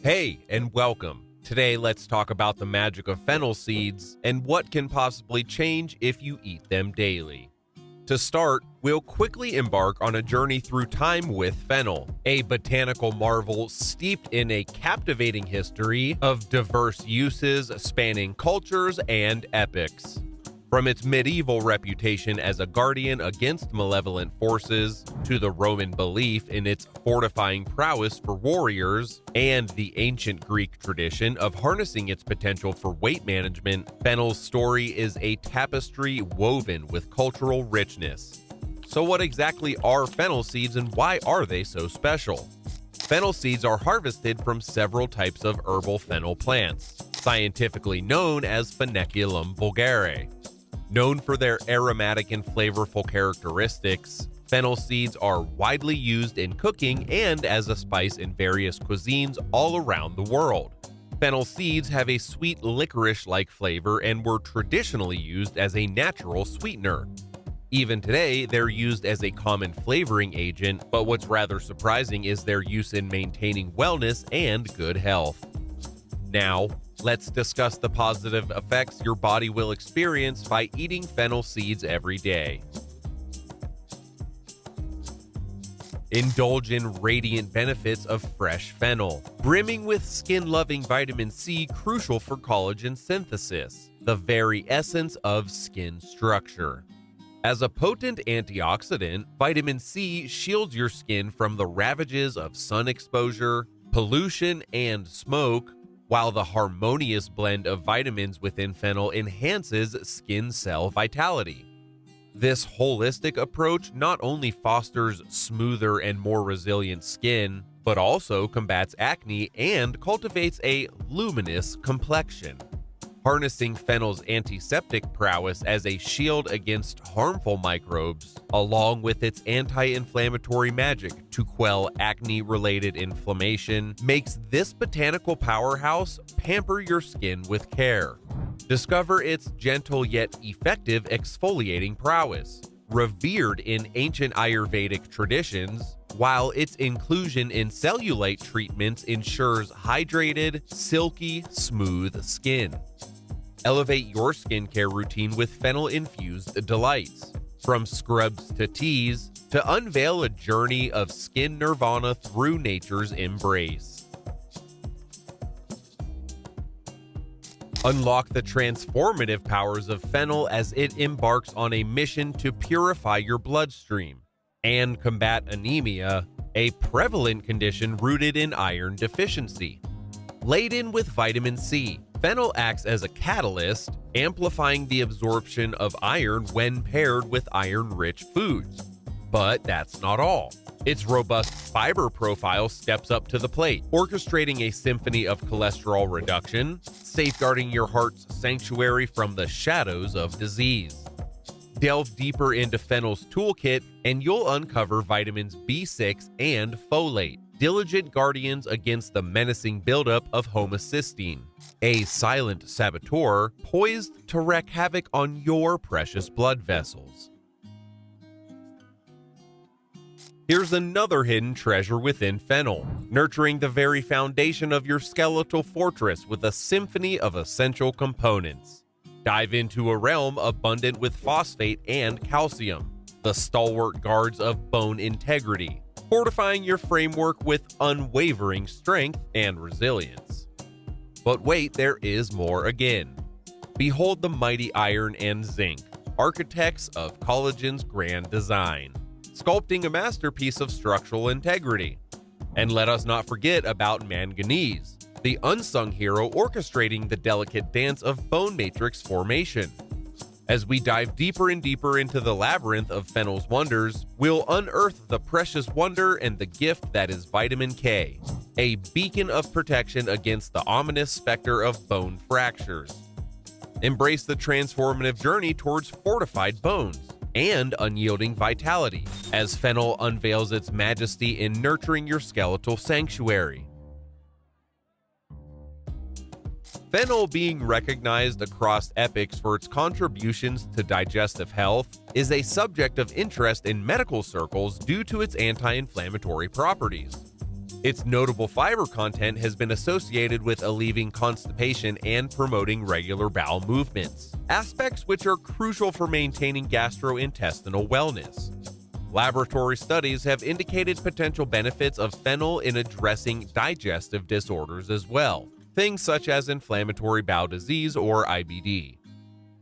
Hey, and welcome. Today, let's talk about the magic of fennel seeds and what can possibly change if you eat them daily. To start, we'll quickly embark on a journey through time with fennel, a botanical marvel steeped in a captivating history of diverse uses spanning cultures and epochs. From its medieval reputation as a guardian against malevolent forces, to the Roman belief in its fortifying prowess for warriors, and the ancient Greek tradition of harnessing its potential for weight management, fennel's story is a tapestry woven with cultural richness. So what exactly are fennel seeds and why are they so special? Fennel seeds are harvested from several types of herbal fennel plants, scientifically known as Fenneculum vulgare. Known for their aromatic and flavorful characteristics, fennel seeds are widely used in cooking and as a spice in various cuisines all around the world. Fennel seeds have a sweet licorice-like flavor and were traditionally used as a natural sweetener. Even today, they're used as a common flavoring agent, but what's rather surprising is their use in maintaining wellness and good health. Now, let's discuss the positive effects your body will experience by eating fennel seeds every day. Indulge in radiant benefits of fresh fennel, brimming with skin-loving vitamin C crucial for collagen synthesis, the very essence of skin structure. As a potent antioxidant, vitamin C shields your skin from the ravages of sun exposure, pollution, and smoke, while the harmonious blend of vitamins within fennel enhances skin cell vitality. This holistic approach not only fosters smoother and more resilient skin, but also combats acne and cultivates a luminous complexion. Harnessing fennel's antiseptic prowess as a shield against harmful microbes, along with its anti-inflammatory magic to quell acne-related inflammation, makes this botanical powerhouse pamper your skin with care. Discover its gentle yet effective exfoliating prowess. Revered in ancient Ayurvedic traditions, while its inclusion in cellulite treatments ensures hydrated, silky, smooth skin. Elevate your skincare routine with fennel-infused delights. From scrubs to teas, to unveil a journey of skin nirvana through nature's embrace. Unlock the transformative powers of fennel as it embarks on a mission to purify your bloodstream and combat anemia, a prevalent condition rooted in iron deficiency. Laden with vitamin C, fennel acts as a catalyst, amplifying the absorption of iron when paired with iron-rich foods. But that's not all. Its robust fiber profile steps up to the plate, orchestrating a symphony of cholesterol reduction, safeguarding your heart's sanctuary from the shadows of disease. Delve deeper into fennel's toolkit, and you'll uncover vitamins B6 and folate, diligent guardians against the menacing buildup of homocysteine, a silent saboteur poised to wreak havoc on your precious blood vessels. Here's another hidden treasure within fennel, nurturing the very foundation of your skeletal fortress with a symphony of essential components. Dive into a realm abundant with phosphate and calcium, the stalwart guards of bone integrity, fortifying your framework with unwavering strength and resilience. But wait, there is more again. Behold the mighty iron and zinc, architects of collagen's grand design, sculpting a masterpiece of structural integrity. And let us not forget about manganese, the unsung hero orchestrating the delicate dance of bone matrix formation. As we dive deeper and deeper into the labyrinth of fennel's wonders, we'll unearth the precious wonder and the gift that is vitamin K, a beacon of protection against the ominous specter of bone fractures. Embrace the transformative journey towards fortified bones and unyielding vitality, as fennel unveils its majesty in nurturing your skeletal sanctuary. Fennel, being recognized across epochs for its contributions to digestive health, is a subject of interest in medical circles due to its anti-inflammatory properties. Its notable fiber content has been associated with alleviating constipation and promoting regular bowel movements, aspects which are crucial for maintaining gastrointestinal wellness. Laboratory studies have indicated potential benefits of fennel in addressing digestive disorders as well, things such as inflammatory bowel disease or IBD.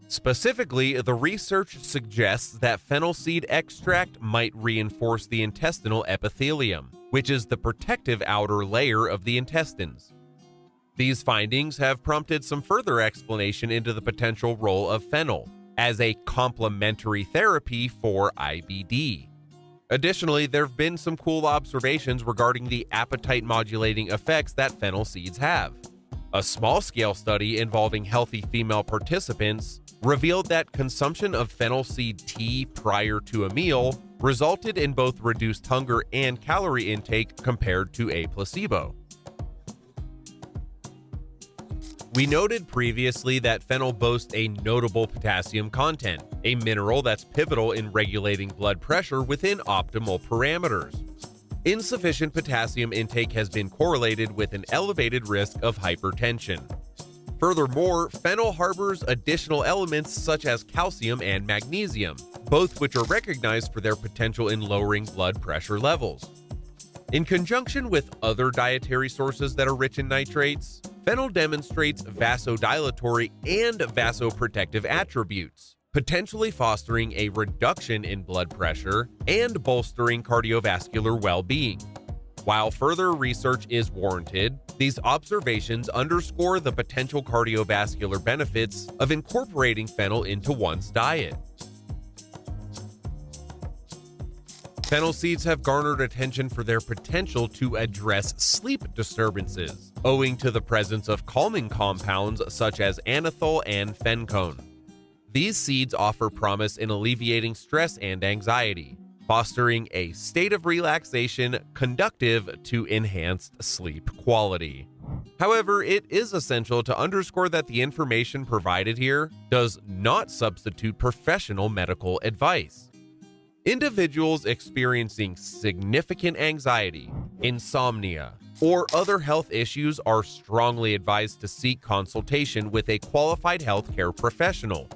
Specifically, the research suggests that fennel seed extract might reinforce the intestinal epithelium, which is the protective outer layer of the intestines. These findings have prompted some further explanation into the potential role of fennel as a complementary therapy for IBD. Additionally, there have been some cool observations regarding the appetite-modulating effects that fennel seeds have. A small-scale study involving healthy female participants revealed that consumption of fennel seed tea prior to a meal resulted in both reduced hunger and calorie intake compared to a placebo. We noted previously that fennel boasts a notable potassium content, a mineral that's pivotal in regulating blood pressure within optimal parameters. Insufficient potassium intake has been correlated with an elevated risk of hypertension. Furthermore, fennel harbors additional elements such as calcium and magnesium, both which are recognized for their potential in lowering blood pressure levels. In conjunction with other dietary sources that are rich in nitrates, fennel demonstrates vasodilatory and vasoprotective attributes, potentially fostering a reduction in blood pressure and bolstering cardiovascular well-being. While further research is warranted, these observations underscore the potential cardiovascular benefits of incorporating fennel into one's diet. Fennel seeds have garnered attention for their potential to address sleep disturbances, owing to the presence of calming compounds such as anethol and fencone. These seeds offer promise in alleviating stress and anxiety, fostering a state of relaxation conducive to enhanced sleep quality. However, it is essential to underscore that the information provided here does not substitute professional medical advice. Individuals experiencing significant anxiety, insomnia, or other health issues are strongly advised to seek consultation with a qualified healthcare professional.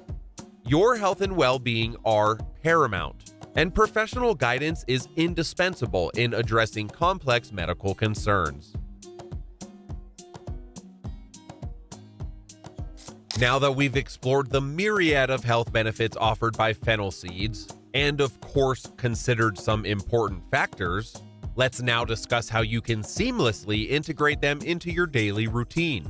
Your health and well-being are paramount, and professional guidance is indispensable in addressing complex medical concerns. Now that we've explored the myriad of health benefits offered by fennel seeds, and of course considered some important factors, let's now discuss how you can seamlessly integrate them into your daily routine.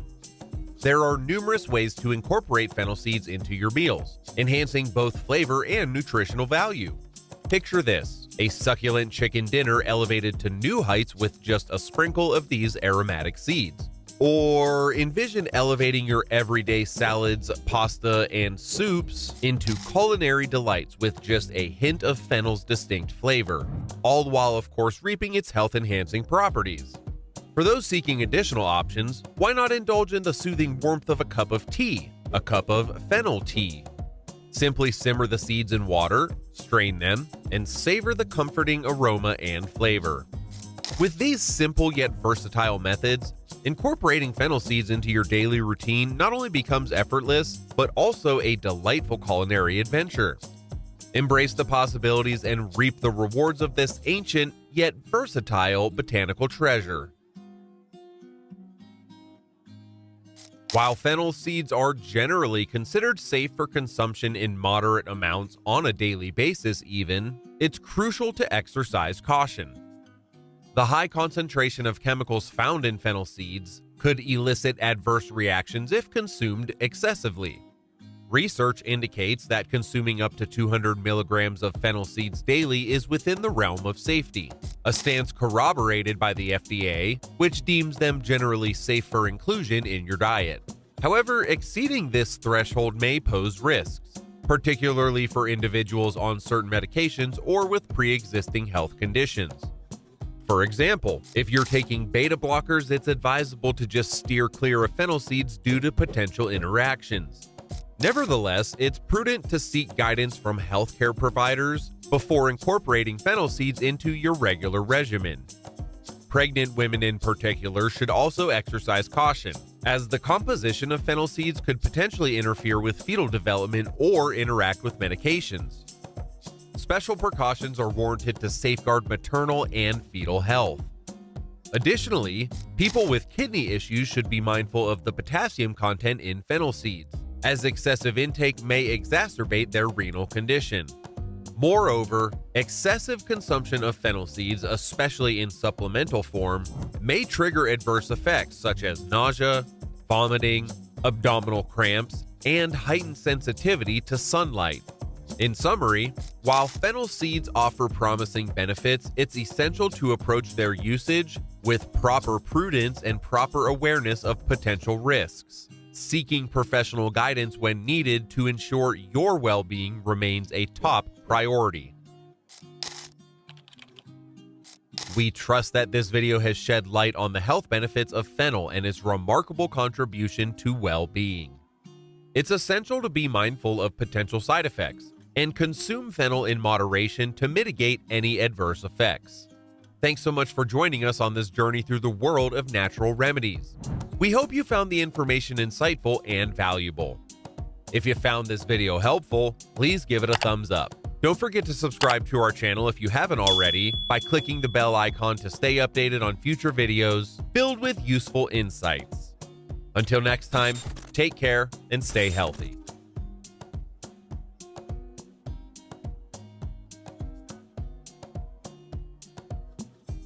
There are numerous ways to incorporate fennel seeds into your meals, enhancing both flavor and nutritional value. Picture this: a succulent chicken dinner elevated to new heights with just a sprinkle of these aromatic seeds. Or envision elevating your everyday salads, pasta, and soups into culinary delights with just a hint of fennel's distinct flavor, all while of course reaping its health-enhancing properties. For those seeking additional options, why not indulge in the soothing warmth of a cup of tea, a cup of fennel tea? Simply simmer the seeds in water, strain them, and savor the comforting aroma and flavor. With these simple yet versatile methods, incorporating fennel seeds into your daily routine not only becomes effortless, but also a delightful culinary adventure. Embrace the possibilities and reap the rewards of this ancient yet versatile botanical treasure. While fennel seeds are generally considered safe for consumption in moderate amounts on a daily basis even, it's crucial to exercise caution. The high concentration of chemicals found in fennel seeds could elicit adverse reactions if consumed excessively. Research indicates that consuming up to 200 milligrams of fennel seeds daily is within the realm of safety, a stance corroborated by the FDA, which deems them generally safe for inclusion in your diet. However, exceeding this threshold may pose risks, particularly for individuals on certain medications or with pre-existing health conditions. For example, if you're taking beta blockers, it's advisable to just steer clear of fennel seeds due to potential interactions. Nevertheless, it's prudent to seek guidance from healthcare providers before incorporating fennel seeds into your regular regimen. Pregnant women in particular should also exercise caution, as the composition of fennel seeds could potentially interfere with fetal development or interact with medications. Special precautions are warranted to safeguard maternal and fetal health. Additionally, people with kidney issues should be mindful of the potassium content in fennel seeds, as excessive intake may exacerbate their renal condition. Moreover, excessive consumption of fennel seeds, especially in supplemental form, may trigger adverse effects such as nausea, vomiting, abdominal cramps, and heightened sensitivity to sunlight. In summary, while fennel seeds offer promising benefits, it's essential to approach their usage with proper prudence and proper awareness of potential risks, seeking professional guidance when needed to ensure your well-being remains a top priority. We trust that this video has shed light on the health benefits of fennel and its remarkable contribution to well-being. It's essential to be mindful of potential side effects and consume fennel in moderation to mitigate any adverse effects. Thanks so much for joining us on this journey through the world of natural remedies. We hope you found the information insightful and valuable. If you found this video helpful, please give it a thumbs up. Don't forget to subscribe to our channel if you haven't already by clicking the bell icon to stay updated on future videos filled with useful insights. Until next time, take care and stay healthy.